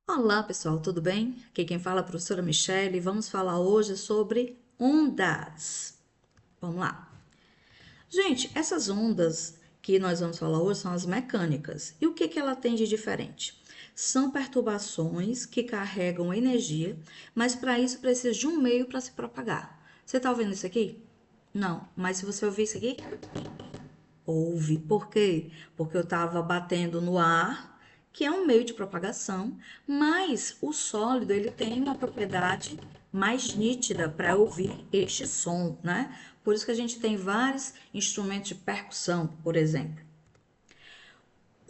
Olá, pessoal, tudo bem? Aqui quem fala é a professora Michele. Vamos falar hoje sobre ondas. Vamos lá. Gente, essas ondas que nós vamos falar hoje são as mecânicas. E o que ela tem de diferente? São perturbações que carregam energia, mas para isso precisa de um meio para se propagar. Você está ouvindo isso aqui? Não, mas se você ouvir isso aqui, ouve. Por quê? Porque eu estava batendo no ar, que é um meio de propagação, mas o sólido ele tem uma propriedade mais nítida para ouvir este som, né? Por isso que a gente tem vários instrumentos de percussão, por exemplo.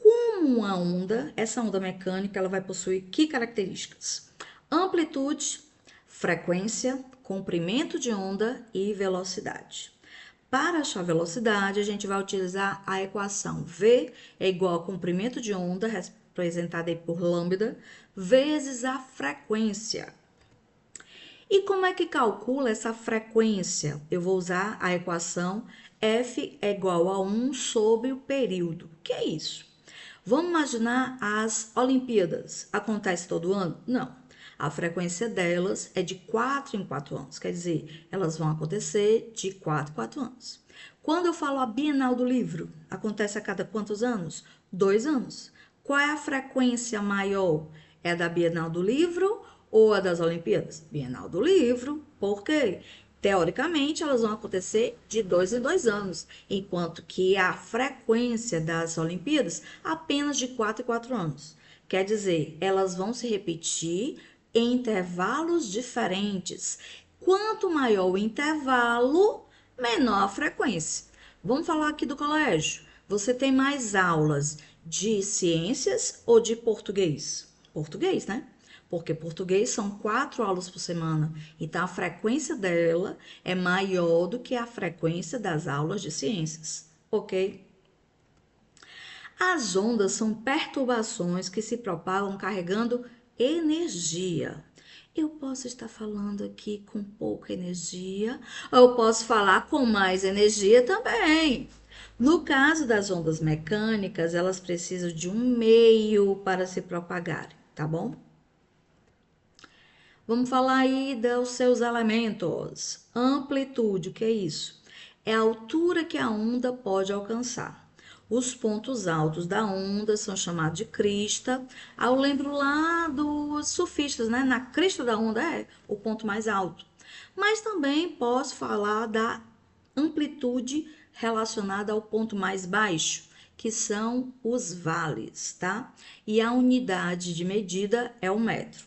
Como uma onda, essa onda mecânica, ela vai possuir que características? Amplitude, frequência, comprimento de onda e velocidade. Para achar a velocidade, a gente vai utilizar a equação V é igual ao comprimento de onda, representada aí por lambda, vezes a frequência. E como é que calcula essa frequência? Eu vou usar a equação F é igual a 1 sobre o período. O que é isso? Vamos imaginar as Olimpíadas. Acontece todo ano? Não. A frequência delas é de 4 em 4 anos. Quer dizer, elas vão acontecer de 4 em 4 anos. Quando eu falo a Bienal do Livro, acontece a cada quantos anos? 2 anos. Qual é a frequência maior? É a da Bienal do Livro ou a das Olimpíadas? Bienal do Livro. Por quê? Teoricamente, elas vão acontecer de 2 em 2 anos, enquanto que a frequência das Olimpíadas apenas de 4 em 4 anos. Quer dizer, elas vão se repetir em intervalos diferentes. Quanto maior o intervalo, menor a frequência. Vamos falar aqui do colégio. Você tem mais aulas de ciências ou de português? Português, né? Porque português são 4 aulas por semana, então a frequência dela é maior do que a frequência das aulas de ciências, ok? As ondas são perturbações que se propagam carregando energia. Eu posso estar falando aqui com pouca energia, ou eu posso falar com mais energia também. No caso das ondas mecânicas, elas precisam de um meio para se propagarem, tá bom? Vamos falar aí dos seus elementos. Amplitude, o que é isso? É a altura que a onda pode alcançar. Os pontos altos da onda são chamados de crista. Eu lembro lá dos surfistas, né? Na crista da onda é o ponto mais alto. Mas também posso falar da amplitude relacionada ao ponto mais baixo, que são os vales, tá? E a unidade de medida é o metro.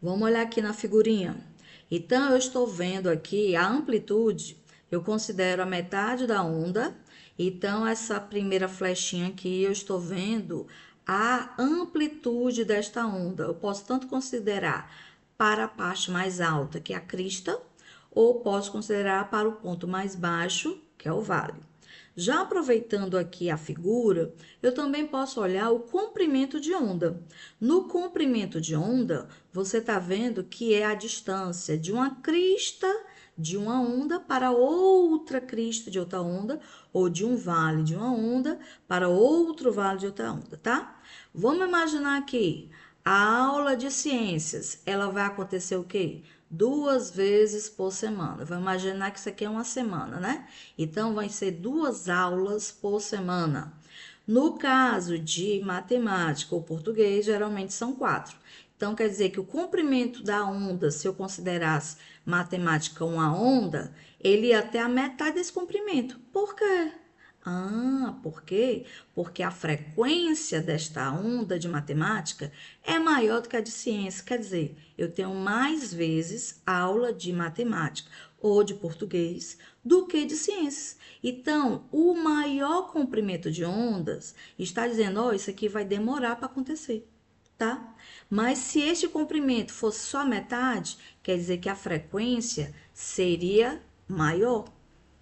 Vamos olhar aqui na figurinha. Então, eu estou vendo aqui a amplitude, eu considero a metade da onda. Então, essa primeira flechinha aqui, eu estou vendo a amplitude desta onda. Eu posso tanto considerar para a parte mais alta, que é a crista, ou posso considerar para o ponto mais baixo, que é o vale. Já aproveitando aqui a figura, eu também posso olhar o comprimento de onda. No comprimento de onda, você está vendo que é a distância de uma crista de uma onda para outra crista de outra onda, ou de um vale de uma onda para outro vale de outra onda, tá? Vamos imaginar aqui, a aula de ciências, ela vai acontecer o quê? 2 vezes por semana. Vamos imaginar que isso aqui é uma semana, né? Então, vai ser 2 aulas por semana. No caso de matemática ou português, geralmente são 4. Então, quer dizer que o comprimento da onda, se eu considerasse matemática uma onda, ele ia até a metade desse comprimento. Por quê? Por quê? Porque a frequência desta onda de matemática é maior do que a de ciência. Quer dizer, eu tenho mais vezes aula de matemática ou de português do que de ciências. Então, o maior comprimento de ondas está dizendo, ó, isso aqui vai demorar para acontecer, tá? Mas se este comprimento fosse só metade, quer dizer que a frequência seria maior,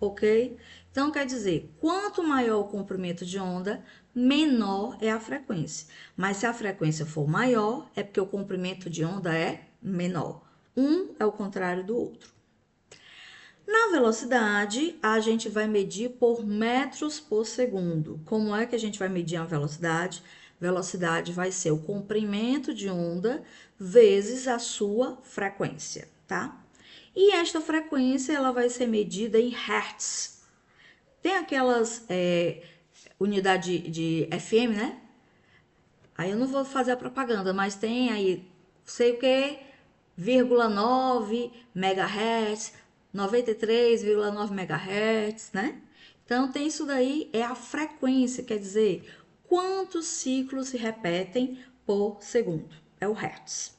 ok? Então, quer dizer, quanto maior o comprimento de onda, menor é a frequência. Mas se a frequência for maior, é porque o comprimento de onda é menor. Um é o contrário do outro. Na velocidade, a gente vai medir por metros por segundo. Como é que a gente vai medir a velocidade? Velocidade vai ser o comprimento de onda vezes a sua frequência, tá? E esta frequência, ela vai ser medida em hertz. Tem aquelas unidade de FM, né? Aí eu não vou fazer a propaganda, mas tem aí, sei o que, 0,9 MHz, 93,9 MHz, né? Então, tem isso daí, é a frequência, quer dizer, quantos ciclos se repetem por segundo. É o hertz.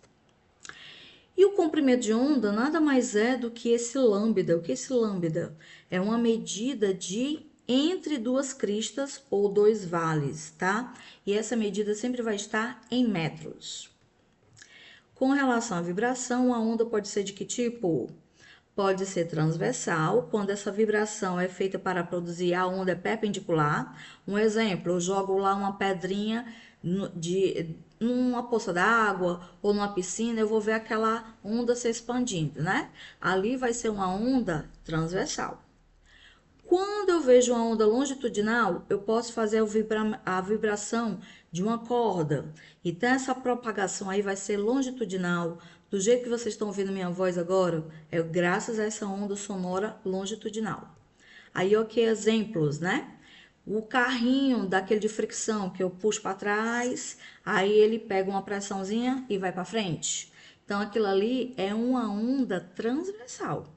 E o comprimento de onda nada mais é do que esse lambda. O que é esse lambda? É uma medida de entre duas cristas ou dois vales, tá? E essa medida sempre vai estar em metros. Com relação à vibração, a onda pode ser de que tipo? Pode ser transversal, quando essa vibração é feita para produzir a onda perpendicular. Um exemplo, eu jogo lá uma pedrinha numa poça d'água ou numa piscina, eu vou ver aquela onda se expandindo, né? Ali vai ser uma onda transversal. Quando eu vejo uma onda longitudinal, eu posso fazer a vibração de uma corda. Então, essa propagação aí vai ser longitudinal. Do jeito que vocês estão ouvindo minha voz agora, é graças a essa onda sonora longitudinal. Aí, ok, exemplos, né? O carrinho daquele de fricção que eu puxo para trás, aí ele pega uma pressãozinha e vai para frente. Então, aquilo ali é uma onda transversal.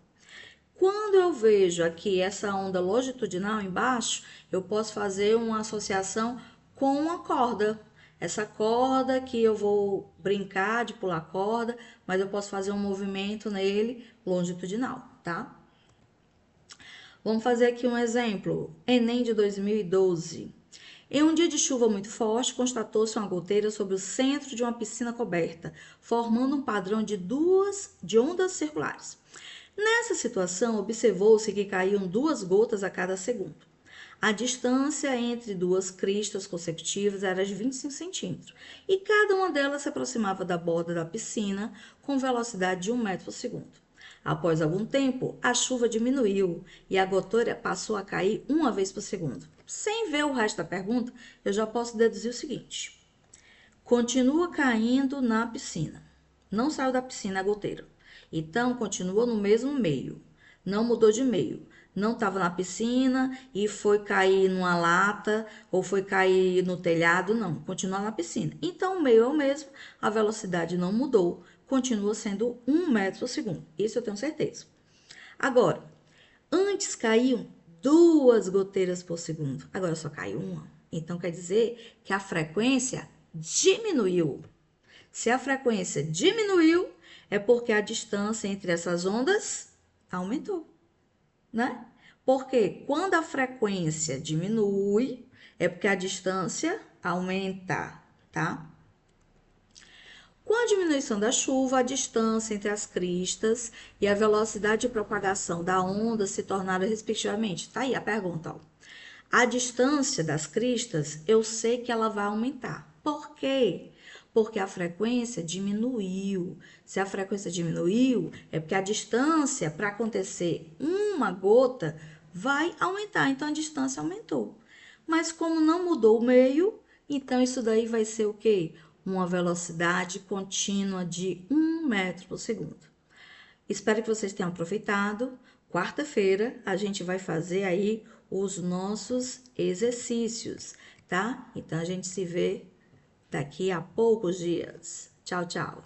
Quando eu vejo aqui essa onda longitudinal embaixo, eu posso fazer uma associação com uma corda. Essa corda que eu vou brincar de pular corda, mas eu posso fazer um movimento nele longitudinal, tá? Vamos fazer aqui um exemplo. Enem de 2012. Em um dia de chuva muito forte, constatou-se uma goteira sobre o centro de uma piscina coberta, formando um padrão de ondas circulares. Nessa situação, observou-se que caíam 2 gotas a cada segundo. A distância entre duas cristas consecutivas era de 25 centímetros e cada uma delas se aproximava da borda da piscina com velocidade de 1 metro por segundo. Após algum tempo, a chuva diminuiu e a goteira passou a cair 1 vez por segundo. Sem ver o resto da pergunta, eu já posso deduzir o seguinte: continua caindo na piscina. Não saiu da piscina a goteira. Então, continua no mesmo meio. Não mudou de meio. Não estava na piscina e foi cair numa lata ou foi cair no telhado. Não, continua na piscina. Então, o meio é o mesmo. A velocidade não mudou. Continua sendo 1 metro por segundo. Isso eu tenho certeza. Agora, antes caíam 2 goteiras por segundo. Agora só cai uma. Então, quer dizer que a frequência diminuiu. Se a frequência diminuiu, é porque a distância entre essas ondas aumentou, né? Porque quando a frequência diminui, é porque a distância aumenta, tá? Com a diminuição da chuva, a distância entre as cristas e a velocidade de propagação da onda se tornaram respectivamente. Tá aí a pergunta, ó. A distância das cristas, eu sei que ela vai aumentar. Por quê? Porque a frequência diminuiu. Se a frequência diminuiu, é porque a distância para acontecer uma gota vai aumentar. Então, a distância aumentou. Mas como não mudou o meio, então isso daí vai ser o quê? Uma velocidade contínua de 1 metro por segundo. Espero que vocês tenham aproveitado. Quarta-feira a gente vai fazer aí os nossos exercícios, tá? Então a gente se vê daqui a poucos dias. Tchau, tchau.